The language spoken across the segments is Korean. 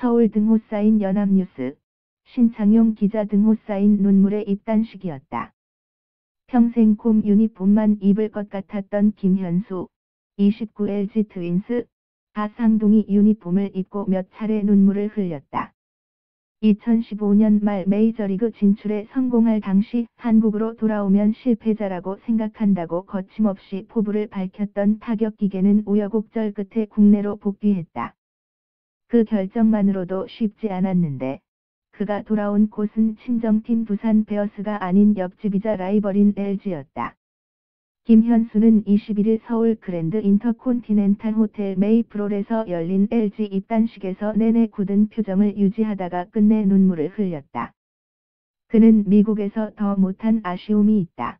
서울 등호 쌓인 연합뉴스, 신창용 기자 등호 쌓인 눈물의 입단식이었다. 평생 곰 유니폼만 입을 것 같았던 김현수, 29 LG 트윈스, 하상동이 유니폼을 입고 몇 차례 눈물을 흘렸다. 2015년 말 메이저리그 진출에 성공할 당시 한국으로 돌아오면 실패자라고 생각한다고 거침없이 포부를 밝혔던 타격기계는 우여곡절 끝에 국내로 복귀했다. 그 결정만으로도 쉽지 않았는데 그가 돌아온 곳은 친정팀 두산 베어스가 아닌 옆집이자 라이벌인 LG였다. 김현수는 21일 서울 그랜드 인터콘티넨탈 호텔 메이플홀에서 열린 LG 입단식에서 내내 굳은 표정을 유지하다가 끝내 눈물을 흘렸다. 그는 미국에서 더 못한 아쉬움이 있다.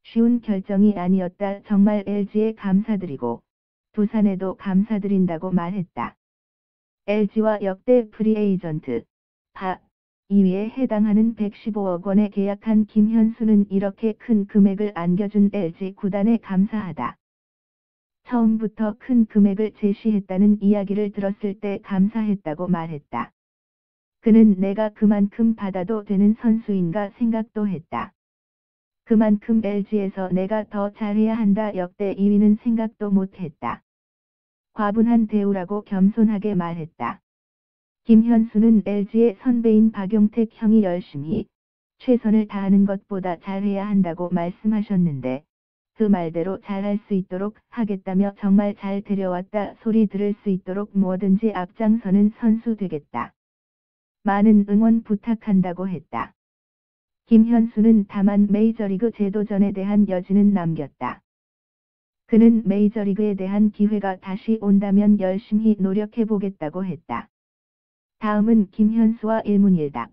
쉬운 결정이 아니었다. 정말 LG에 감사드리고 두산에도 감사드린다고 말했다. LG와 역대 프리에이전트, 파 2위에 해당하는 115억 원에 계약한 김현수는 이렇게 큰 금액을 안겨준 LG 구단에 감사하다. 처음부터 큰 금액을 제시했다는 이야기를 들었을 때 감사했다고 말했다. 그는 내가 그만큼 받아도 되는 선수인가 생각도 했다. 그만큼 LG에서 내가 더 잘해야 한다. 역대 2위는 생각도 못했다. 과분한 대우라고 겸손하게 말했다. 김현수는 LG의 선배인 박용택 형이 열심히 최선을 다하는 것보다 잘해야 한다고 말씀하셨는데 그 말대로 잘할 수 있도록 하겠다며 정말 잘 데려왔다 소리 들을 수 있도록 뭐든지 앞장서는 선수 되겠다. 많은 응원 부탁한다고 했다. 김현수는 다만 메이저리그 재도전에 대한 여지는 남겼다. 그는 메이저리그에 대한 기회가 다시 온다면 열심히 노력해보겠다고 했다. 다음은 김현수와 일문일답.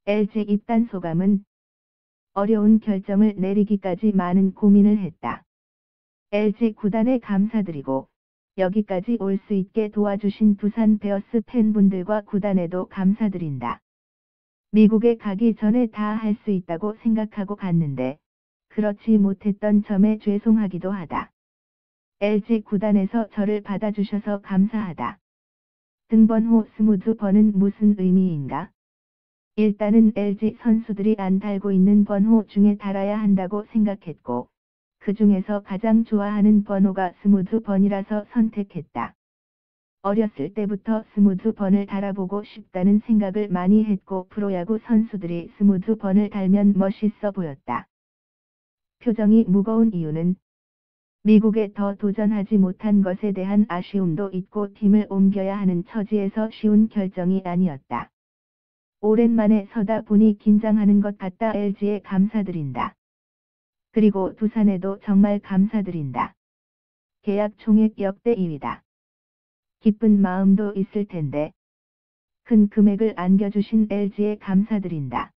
LG 입단 소감은 어려운 결정을 내리기까지 많은 고민을 했다. LG 구단에 감사드리고 여기까지 올 수 있게 도와주신 두산 베어스 팬분들과 구단에도 감사드린다. 미국에 가기 전에 다 할 수 있다고 생각하고 갔는데 그렇지 못했던 점에 죄송하기도 하다. LG 구단에서 저를 받아주셔서 감사하다. 등번호 스무드 번은 무슨 의미인가? 일단은 LG 선수들이 안 달고 있는 번호 중에 달아야 한다고 생각했고 그 중에서 가장 좋아하는 번호가 스무드 번이라서 선택했다. 어렸을 때부터 스무드 번을 달아보고 싶다는 생각을 많이 했고 프로야구 선수들이 스무드 번을 달면 멋있어 보였다. 표정이 무거운 이유는 미국에 더 도전하지 못한 것에 대한 아쉬움도 있고 팀을 옮겨야 하는 처지에서 쉬운 결정이 아니었다. 오랜만에 서다 보니 긴장하는 것 같다. LG에 감사드린다. 그리고 두산에도 정말 감사드린다. 계약 총액 역대 2위다. 기쁜 마음도 있을 텐데 큰 금액을 안겨주신 LG에 감사드린다.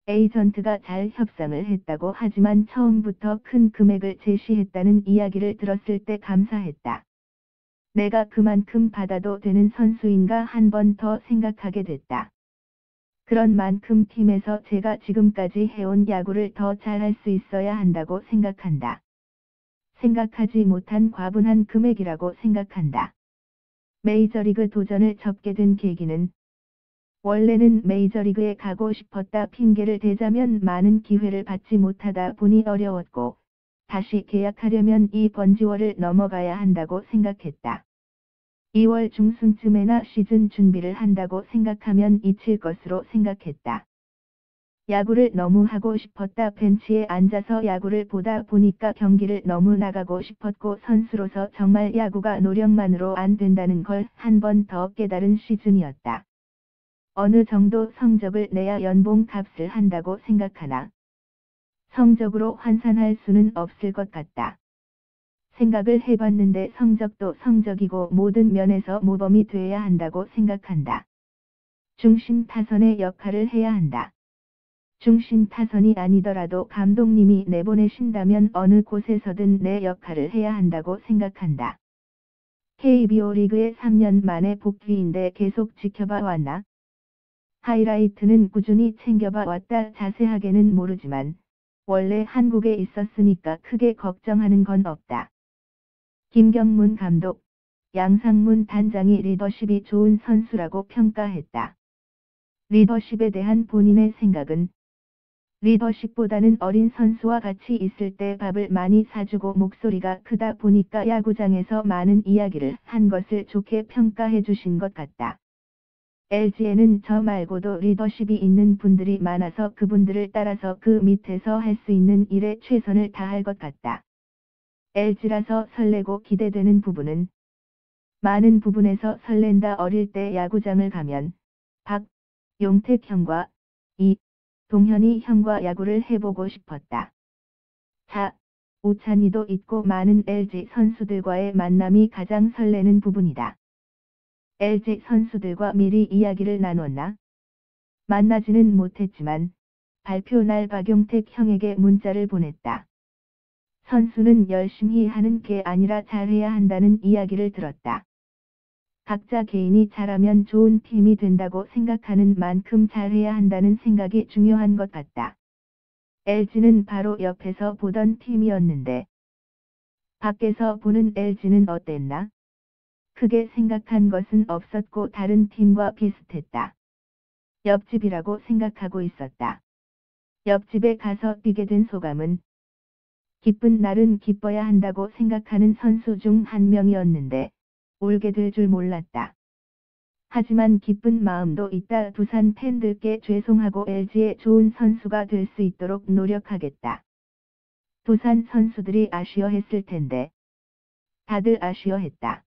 에이전트가 잘 협상을 했다고 하지만 처음부터 큰 금액을 제시했다는 이야기를 들었을 때 감사했다. 내가 그만큼 받아도 되는 선수인가 한 번 더 생각하게 됐다. 그런 만큼 팀에서 제가 지금까지 해온 야구를 더 잘할 수 있어야 한다고 생각한다. 생각하지 못한 과분한 금액이라고 생각한다. 메이저리그 도전을 접게 된 계기는 원래는 메이저리그에 가고 싶었다 핑계를 대자면 많은 기회를 받지 못하다 보니 어려웠고 다시 계약하려면 이 번지월을 넘어가야 한다고 생각했다. 2월 중순쯤에나 시즌 준비를 한다고 생각하면 잊힐 것으로 생각했다. 야구를 너무 하고 싶었다. 벤치에 앉아서 야구를 보다 보니까 경기를 너무 나가고 싶었고 선수로서 정말 야구가 노력만으로 안 된다는 걸 한 번 더 깨달은 시즌이었다. 어느 정도 성적을 내야 연봉 값을 한다고 생각하나 성적으로 환산할 수는 없을 것 같다. 생각을 해봤는데 성적도 성적이고 모든 면에서 모범이 돼야 한다고 생각한다. 중심 타선의 역할을 해야 한다. 중심 타선이 아니더라도 감독님이 내보내신다면 어느 곳에서든 내 역할을 해야 한다고 생각한다. KBO 리그에 3년 만에 복귀인데 계속 지켜봐 왔나? 하이라이트는 꾸준히 챙겨봐 왔다. 자세하게는 모르지만 원래 한국에 있었으니까 크게 걱정하는 건 없다. 김경문 감독, 양상문 단장이 리더십이 좋은 선수라고 평가했다. 리더십에 대한 본인의 생각은 리더십보다는 어린 선수와 같이 있을 때 밥을 많이 사주고 목소리가 크다 보니까 야구장에서 많은 이야기를 한 것을 좋게 평가해 주신 것 같다. LG에는 저 말고도 리더십이 있는 분들이 많아서 그분들을 따라서 그 밑에서 할 수 있는 일에 최선을 다할 것 같다. LG라서 설레고 기대되는 부분은 많은 부분에서 설렌다. 어릴 때 야구장을 가면 용택 형과 동현이 형과 야구를 해보고 싶었다. 우찬이도 있고 많은 LG 선수들과의 만남이 가장 설레는 부분이다. LG 선수들과 미리 이야기를 나눴나? 만나지는 못했지만 발표 날 박용택 형에게 문자를 보냈다. 선수는 열심히 하는 게 아니라 잘해야 한다는 이야기를 들었다. 각자 개인이 잘하면 좋은 팀이 된다고 생각하는 만큼 잘해야 한다는 생각이 중요한 것 같다. LG는 바로 옆에서 보던 팀이었는데 밖에서 보는 LG는 어땠나? 크게 생각한 것은 없었고 다른 팀과 비슷했다. 옆집이라고 생각하고 있었다. 옆집에 가서 뛰게 된 소감은 기쁜 날은 기뻐야 한다고 생각하는 선수 중 한 명이었는데 울게 될 줄 몰랐다. 하지만 기쁜 마음도 있다. 두산 팬들께 죄송하고 LG의 좋은 선수가 될 수 있도록 노력하겠다. 두산 선수들이 아쉬워했을 텐데 다들 아쉬워했다.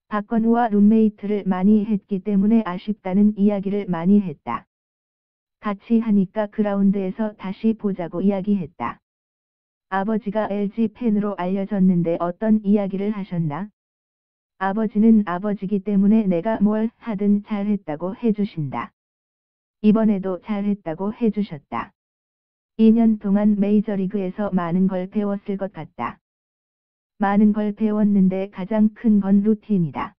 박건우와 룸메이트를 많이 했기 때문에 아쉽다는 이야기를 많이 했다. 같이 하니까 그라운드에서 다시 보자고 이야기했다. 아버지가 LG 팬으로 알려졌는데 어떤 이야기를 하셨나? 아버지는 아버지기 때문에 내가 뭘 하든 잘했다고 해주신다. 이번에도 잘했다고 해주셨다. 2년 동안 메이저리그에서 많은 걸 배웠을 것 같다. 많은 걸 배웠는데 가장 큰 건 루틴이다.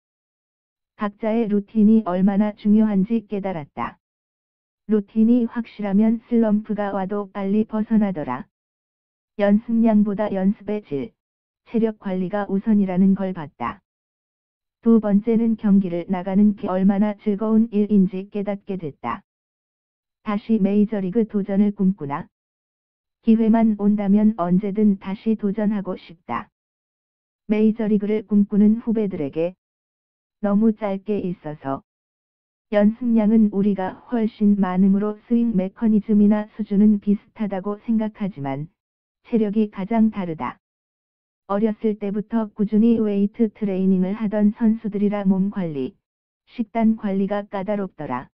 각자의 루틴이 얼마나 중요한지 깨달았다. 루틴이 확실하면 슬럼프가 와도 빨리 벗어나더라. 연습량보다 연습의 질, 체력 관리가 우선이라는 걸 봤다. 두 번째는 경기를 나가는 게 얼마나 즐거운 일인지 깨닫게 됐다. 다시 메이저리그 도전을 꿈꾸나? 기회만 온다면 언제든 다시 도전하고 싶다. 메이저리그를 꿈꾸는 후배들에게 너무 짧게 있어서 연습량은 우리가 훨씬 많음으로 스윙 메커니즘이나 수준은 비슷하다고 생각하지만 체력이 가장 다르다. 어렸을 때부터 꾸준히 웨이트 트레이닝을 하던 선수들이라 몸 관리, 식단 관리가 까다롭더라.